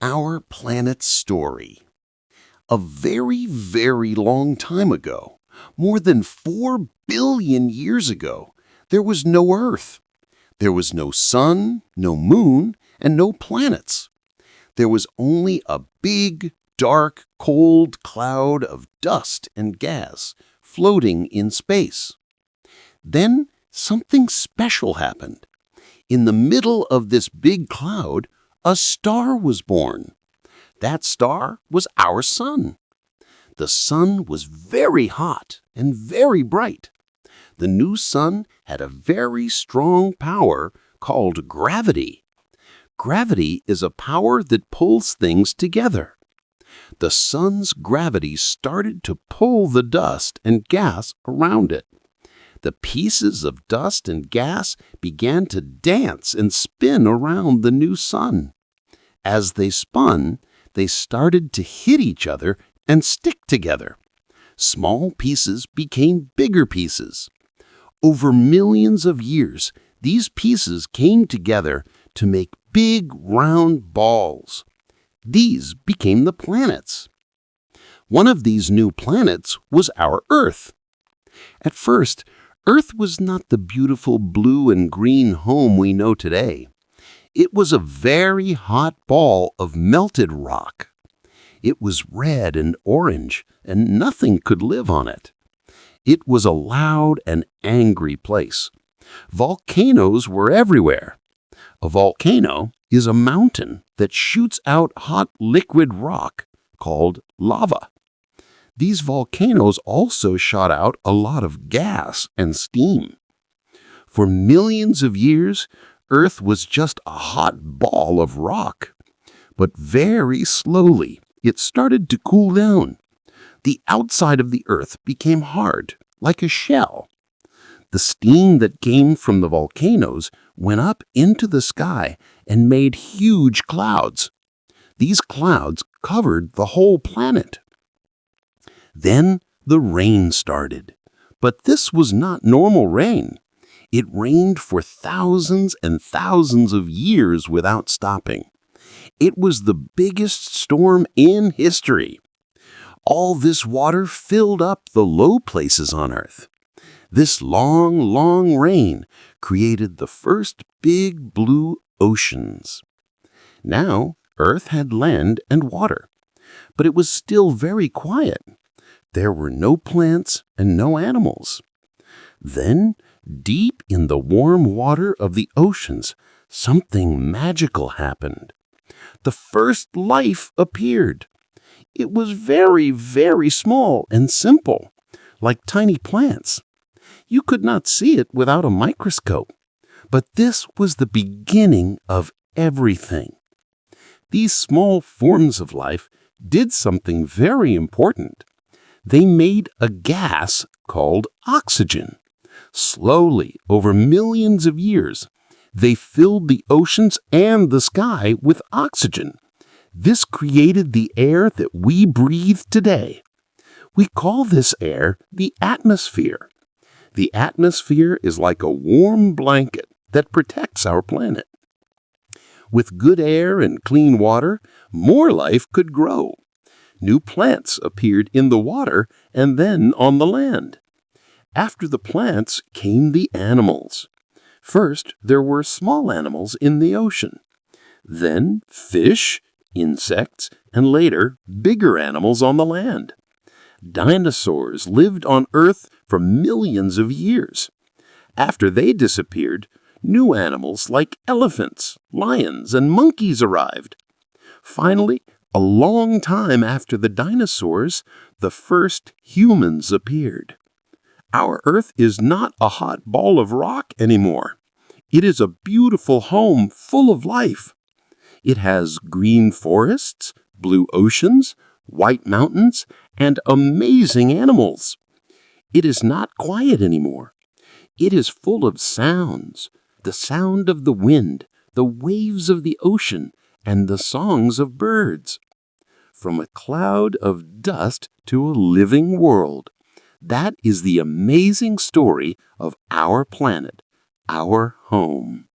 Our planet's story. A very, very long time ago, more than 4 billion years ago, there was no Earth. There was no sun, no moon, and no planets. There was only a big, dark, cold cloud of dust and gas floating in space. Then something special happened. In the middle of this big cloud, a star was born. That star was our sun. The sun was very hot and very bright. The new sun had a very strong power called gravity. Gravity is a power that pulls things together. The sun's gravity started to pull the dust and gas around it. The pieces of dust and gas began to dance and spin around the new sun. As they spun, they started to hit each other and stick together. Small pieces became bigger pieces. Over millions of years, these pieces came together to make big round balls. These became the planets. One of these new planets was our Earth. At first, Earth was not the beautiful blue and green home we know today. It was a very hot ball of melted rock. It was red and orange, and nothing could live on it. It was a loud and angry place. Volcanoes were everywhere. A volcano is a mountain that shoots out hot liquid rock called lava. These volcanoes also shot out a lot of gas and steam. For millions of years, Earth was just a hot ball of rock. But very slowly, it started to cool down. The outside of the Earth became hard, like a shell. The steam that came from the volcanoes went up into the sky and made huge clouds. These clouds covered the whole planet. Then the rain started. But this was not normal rain. It rained for thousands and thousands of years without stopping. It was the biggest storm in history. All this water filled up the low places on Earth. This long, long rain created the first big blue oceans. Now, Earth had land and water, but it was still very quiet. There were no plants and no animals. Then, deep in the warm water of the oceans, something magical happened. The first life appeared. It was very, very small and simple, like tiny plants. You could not see it without a microscope. But this was the beginning of everything. These small forms of life did something very important. They made a gas called oxygen. Slowly, over millions of years, they filled the oceans and the sky with oxygen. This created the air that we breathe today. We call this air the atmosphere. The atmosphere is like a warm blanket that protects our planet. With good air and clean water, more life could grow. New plants appeared in the water and then on the land. After the plants came the animals. First, there were small animals in the ocean. Then fish, insects, and later bigger animals on the land. Dinosaurs lived on Earth for millions of years. After they disappeared, new animals like elephants, lions, and monkeys arrived. Finally, a long time after the dinosaurs, the first humans appeared. Our Earth is not a hot ball of rock anymore. It is a beautiful home full of life. It has green forests, blue oceans, white mountains, and amazing animals. It is not quiet anymore. It is full of sounds, the sound of the wind, the waves of the ocean, and the songs of birds. From a cloud of dust to a living world. That is the amazing story of our planet, our home.